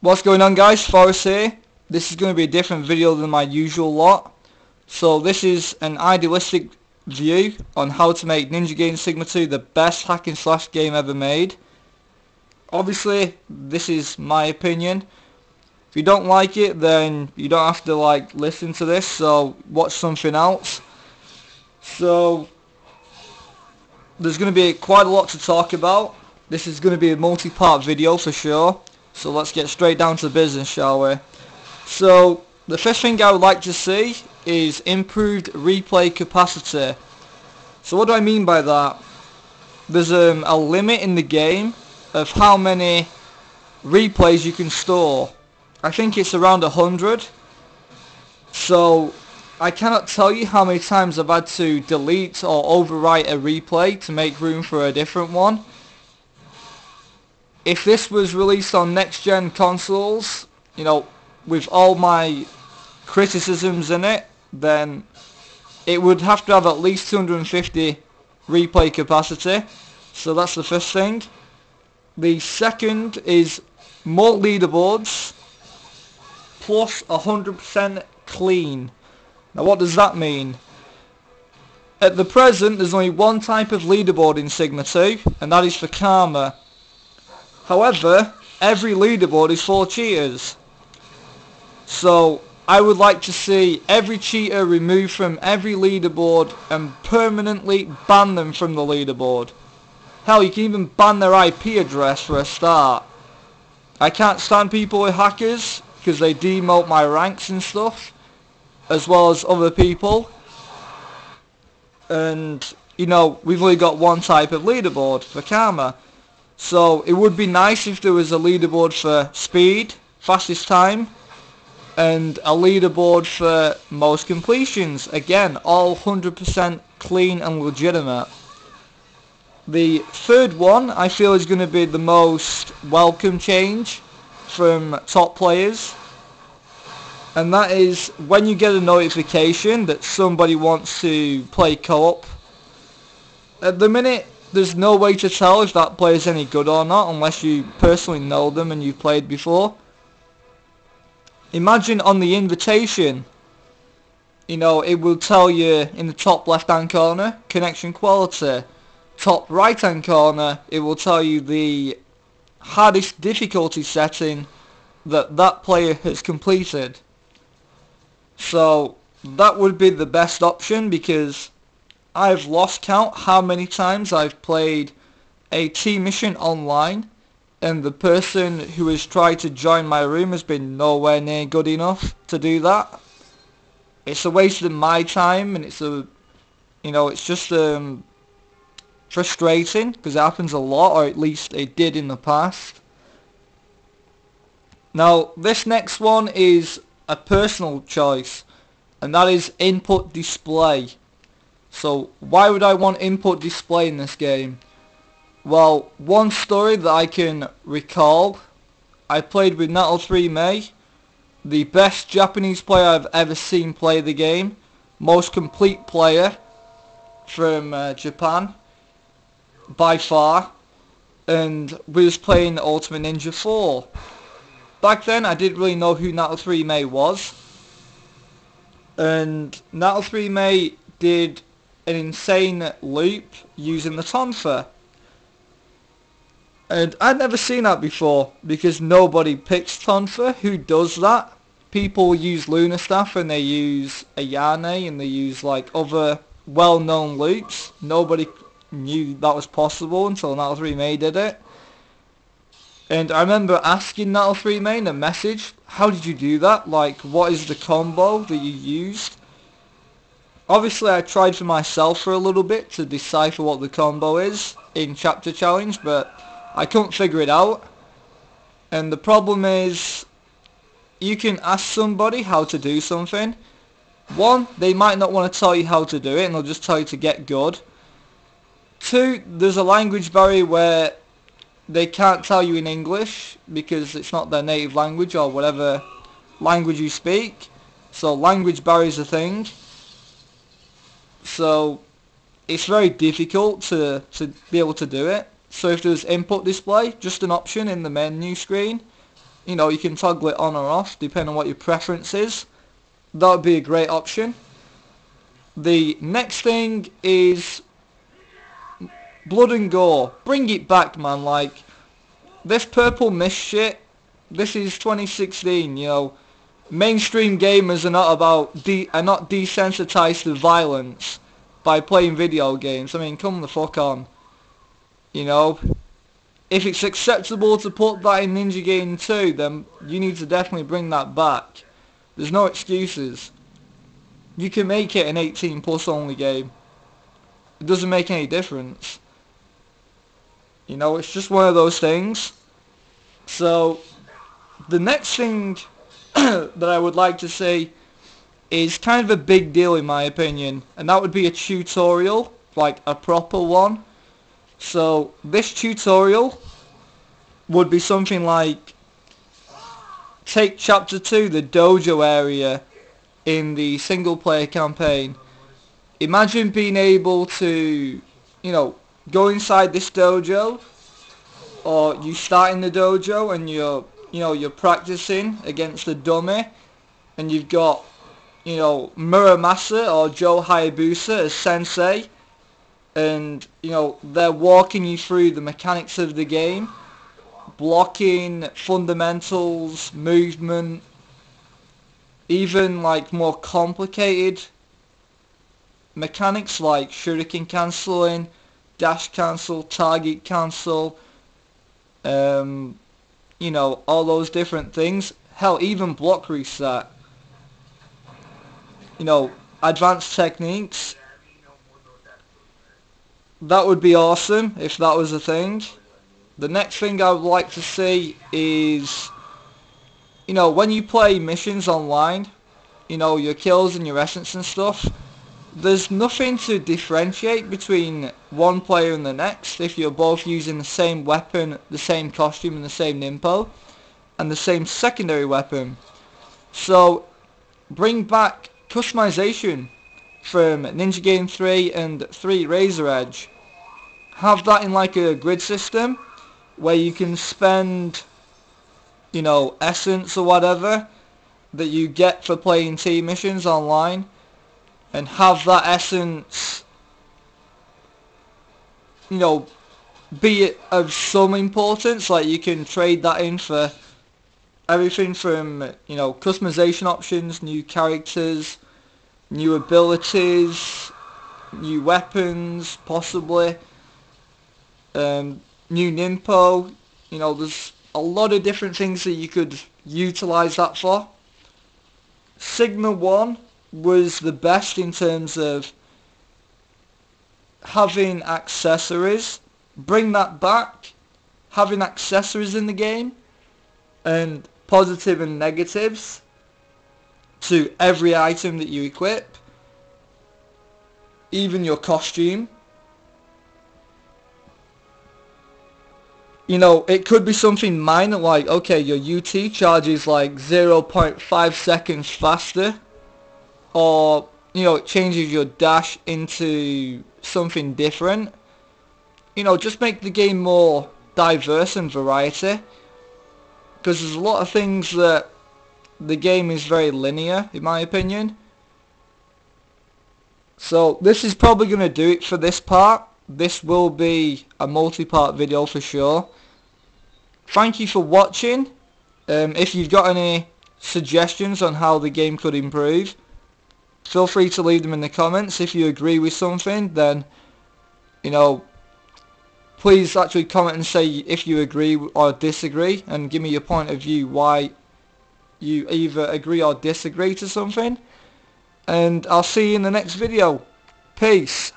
What's going on, guys? Forrest here. This is going to be a different video than my usual lot. So this is an idealistic view on how to make Ninja Gaiden Sigma 2 the best hack and slash game ever made. Obviously this is my opinion. If you don't like it, then you don't have to listen to this, so watch something else. So there's going to be quite a lot to talk about. This is going to be a multi-part video for sure. So let's get straight down to business, shall we? So the first thing I would like to see is improved replay capacity. So what do I mean by that? There's a limit in the game of how many replays you can store. I think it's around 100. So I cannot tell you how many times I've had to delete or overwrite a replay to make room for a different one. If this was released on next gen consoles, you know, with all my criticisms in it, then it would have to have at least 250 replay capacity. So that's the first thing. The second is more leaderboards plus 100% clean. Now what does that mean? At the present there's only one type of leaderboard in Sigma 2, and that is for Karma. However, every leaderboard is full of cheaters. So I would like to see every cheater removed from every leaderboard and permanently ban them from the leaderboard. Hell, you can even ban their IP address for a start. I can't stand people with hackers because they demote my ranks and stuff, as well as other people. And, you know, we've only got one type of leaderboard for Karma. So it would be nice if there was a leaderboard for speed, fastest time, and a leaderboard for most completions. Again, all 100% clean and legitimate. The third one I feel is going to be the most welcome change from top players, and that is when you get a notification that somebody wants to play co-op. At the minute there's no way to tell if that player is any good or not unless you personally know them and you've played before. Imagine on the invitation, you know, it will tell you in the top left hand corner, connection quality. Top right hand corner, it will tell you the hardest difficulty setting that that player has completed. So that would be the best option, because I've lost count how many times I've played a team mission online and the person who has tried to join my room has been nowhere near good enough to do that. It's a waste of my time, and it's it's just frustrating because it happens a lot, or at least it did in the past. Now this next one is a personal choice, and that is input display. So why would I want input display in this game? Well, one story that I can recall, I played with Nato3 Mei, the best Japanese player I've ever seen play the game, most complete player from Japan by far, and we was playing Ultimate Ninja 4. Back then I didn't really know who Nato3 Mei was, and Nato3 Mei did an insane loop using the tonfa, and I'd never seen that before because nobody picks tonfa. Who does that? People use Lunar Staff and they use Ayane and they use other well-known loops. Nobody knew that was possible until Nato3 Mei did it. And I remember asking Nato3 Mei in a message, how did you do that? What is the combo that you used? Obviously I tried for myself for a little bit to decipher what the combo is in Chapter Challenge, but I couldn't figure it out. And the problem is, you can ask somebody how to do something. One, they might not want to tell you how to do it and they'll just tell you to get good. Two, there's a language barrier where they can't tell you in English because it's not their native language or whatever language you speak. So language barrier is a thing. So it's very difficult to be able to do it. So if there's input display, just an option in the menu screen, you know, you can toggle it on or off depending on what your preference is. That would be a great option. The next thing is blood and gore. Bring it back, man. Like, this purple mist shit, this is 2016, you know. Mainstream gamers are not desensitized to violence by playing video games. I mean, come the fuck on. You know, if it's acceptable to put that in Ninja Gaiden 2, then you need to definitely bring that back. There's no excuses. You can make it an 18 plus only game. It doesn't make any difference. You know, it's just one of those things. So, the next thing that I would like to see is kind of a big deal in my opinion, and that would be a tutorial, like a proper one. So, this tutorial would be something like, take chapter 2, the dojo area in the single player campaign. Imagine being able to, you know, go inside this dojo, or you start in the dojo and you're practicing against the dummy, and you've got, you know, Muramasa or Joe Hayabusa as sensei, and, you know, they're walking you through the mechanics of the game, blocking, fundamentals, movement, even like more complicated mechanics like shuriken cancelling, dash cancel, target cancel, you know, all those different things. Hell, even block reset. You know, advanced techniques. That would be awesome if that was a thing. The next thing I would like to see is, you know, when you play missions online, you know, your kills and your essence and stuff, there's nothing to differentiate between one player and the next if you're both using the same weapon, the same costume and the same nimpo, and the same secondary weapon. So, bring back customization from Ninja Gaiden 3 and 3 Razor Edge. Have that in like a grid system where you can spend, you know, essence or whatever that you get for playing team missions online, and have that essence, you know, be of some importance. Like, you can trade that in for everything from, you know, customization options, new characters, new abilities, new weapons, possibly, new nimpo. You know, there's a lot of different things that you could utilize that for. Sigma 1 was the best in terms of having accessories. Bring that back. Having accessories in the game, and positive and negatives to every item that you equip, even your costume. You know, it could be something minor like, okay, your UT charges like 0.5 seconds faster, or, you know, it changes your dash into something different. You know, just make the game more diverse and variety, because there's a lot of things that the game is very linear, in my opinion. So this is probably going to do it for this part. This will be a multi-part video for sure. Thank you for watching. If you've got any suggestions on how the game could improve, feel free to leave them in the comments. If you agree with something, then, you know, please actually comment and say if you agree or disagree, and give me your point of view why you either agree or disagree to something. And I'll see you in the next video. Peace.